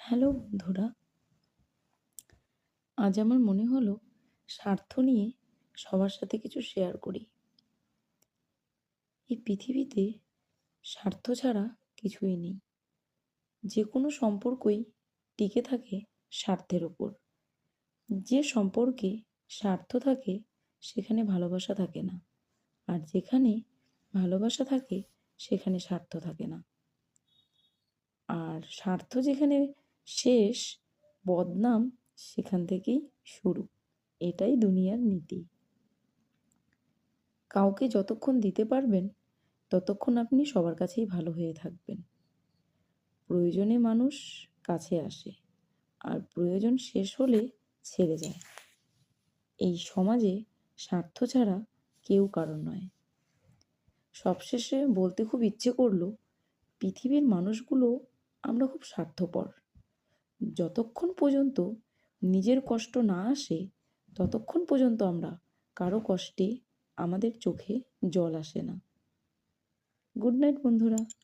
Hello বন্ধুরা, আজ আমার মনে হলো স্বার্থ নিয়ে সবার সাথে কিছু শেয়ার করি। এই পৃথিবীতে স্বার্থ ছাড়া কিছুই নেই। যে কোনো সম্পর্কই টিকে থাকে স্বার্থের ওপর। যে সম্পর্কে স্বার্থ থাকে সেখানে ভালোবাসা থাকে না, আর যেখানে ভালোবাসা থাকে সেখানে স্বার্থ থাকে না। আর স্বার্থ যেখানে শেষ, বদনাম সেখান থেকেই শুরু। এটাই দুনিয়ার নীতি। কাউকে যতক্ষণ দিতে পারবেন ততক্ষণ আপনি সবার কাছেই ভালো হয়ে থাকবেন। প্রয়োজনে মানুষ কাছে আসে, আর প্রয়োজন শেষ হলে ছেড়ে যায়। এই সমাজে স্বার্থ ছাড়া কেউ কারো নয়। সবশেষে বলতে খুব ইচ্ছে করলো, পৃথিবীর মানুষগুলো আমরা খুব স্বার্থপর। যতক্ষণ পর্যন্ত নিজের কষ্ট না আসে ততক্ষণ পর্যন্ত আমরা কারো কষ্টে আমাদের চোখে জল আসে না। গুড নাইট বন্ধুরা।